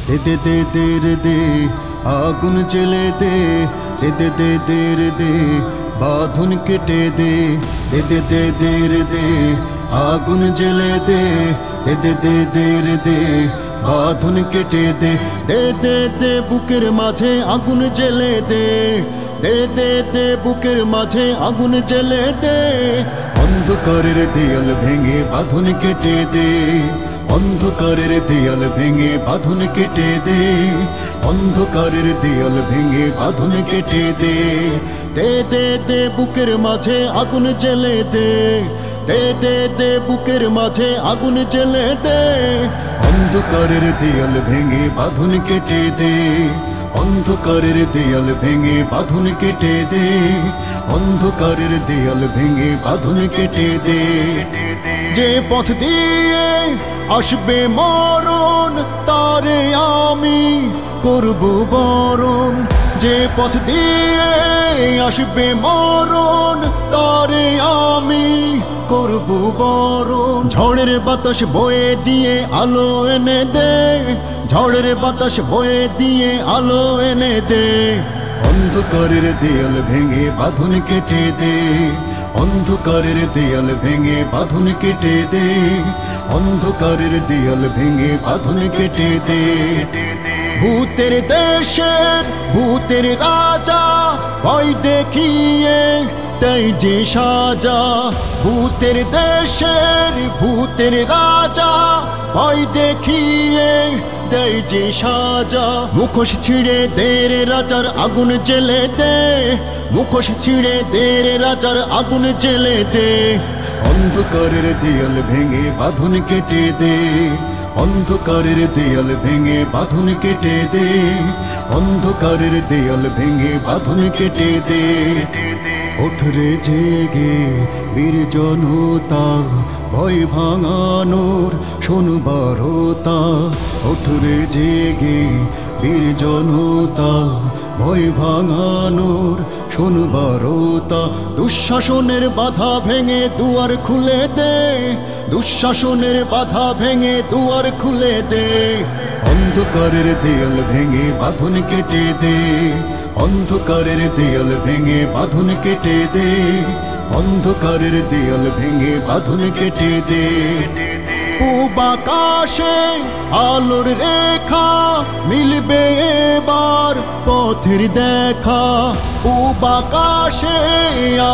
দে দে দে দে রে দে আগুন জ্বেলে দে দে দে দে দে রে দে বাঁধন কেটে দে দে দে দে দে রে দে আগুন জ্বেলে দে দে দে দে দে রে দে বাঁধন কেটে দে দে দে দে বুকের মাঝে আগুন জ্বেলে দে দে দে দে বুকের মাঝে আগুন জ্বেলে দে অন্ধকারের দেয়াল ভেঙে বাঁধন কেটে দে অন্ধকারের দেয়াল ভেঙে বাঁধন কেটে দে অন্ধকারের দেয়াল ভেঙে বাঁধন কেটে দে দে দে দে বুকের মাঝে আগুন জ্বেলে দে দে দে দে বুকের মাঝে আগুন জ্বেলে দে অন্ধকারের দেয়াল ভেঙে বাঁধন কেটে দে অন্ধকারের দেয়াল ভেঙে বাঁধন কেটে দে অন্ধকারের দেয়াল ভেঙে বাঁধন কেটে দে যে পথ দিয়ে আসবে মরণ তারে আমি করব বরণ যে পথ দিয়ে আসবে মরণ তারে আমি করব বরণ ঝড়ের বাতাস বয়ে দিয়ে আলো এনে দে ঝড়ের বাতাস বয়ে দিয়ে আলো এনে দে অন্ধকারের দেয়াল ভেঙে বাঁধন কেটে দে অন্ধকারের দেয়াল ভেঙে বাঁধন কেটে দে অন্ধকারের দেয়াল ভেঙে বাঁধন কেটে দে ভূতের দেশের ভূতের রাজা ভয় দেখিয়ে তাই যে সাজা ভূতের দেশের ভূতের রাজা ভয় দেখিয়ে দেয় যে সাজা মুখোশ ছিঁড়ে দে রে রাজার আগুন জ্বেলে দে মুখোশ ছিঁড়ে দে রে রাজার আগুন জ্বেলে দে অন্ধকারের দেয়াল ভেঙে বাঁধন কেটে দে অন্ধকারের দেয়াল ভেঙে বাঁধন কেটে দে অন্ধকারের দেয়াল ভেঙে বাঁধন কেটে দে ওঠরে জেগে বীর জনতা ভয় ভাঙানোর শোনবারতা ওঠরে জেগে বীর জনতা ভয় ভাঙানোর শোনবারতা দুঃশাসনের বাধা ভেঙে দুয়ার খুলে দে দুঃশাসনের বাধা ভেঙে দুয়ার খুলে দে অন্ধকারের দেয়াল ভেঙে বাঁধন কেটে দে অন্ধকারের দেয়াল ভেঙে বাঁধন কেটে দে অন্ধকারের দেয়াল ভেঙে বাঁধন কেটে দে পূব আকাশে আলোর রেখা মিলবে এবার পথের দেখা পূব আকাশে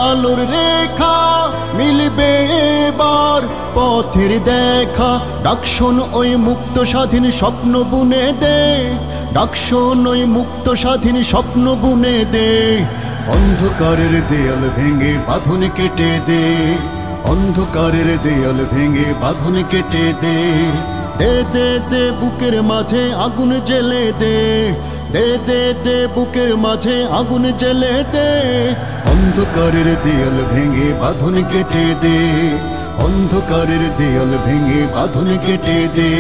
আলোর রেখা মিলবে এবার পথের দেখা ডাকশোন ওই মুক্ত স্বাধীন স্বপ্ন বুনে দে ডাকশোন ওই মুক্ত স্বাধীন স্বপ্ন বুনে দে অন্ধকারের দেয়াল ভেঙে বাঁধন কেটে দে অন্ধকারের দেয়াল ভেঙে বাঁধন কেটে দে দে দে দে বুকের মাঝে আগুন জ্বেলে দে দে দে দে বুকের মাঝে আগুন জ্বেলে দে অন্ধকারের দেয়াল ভেঙে বাঁধন কেটে দে অন্ধকারের দেয়াল ভেঙে বাঁধন কেটে দে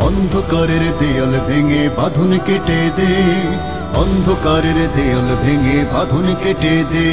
অন্ধকারের দেয়াল ভেঙে বাঁধন কেটে দে অন্ধকারের দেয়াল ভেঙে বাঁধন কেটে দে।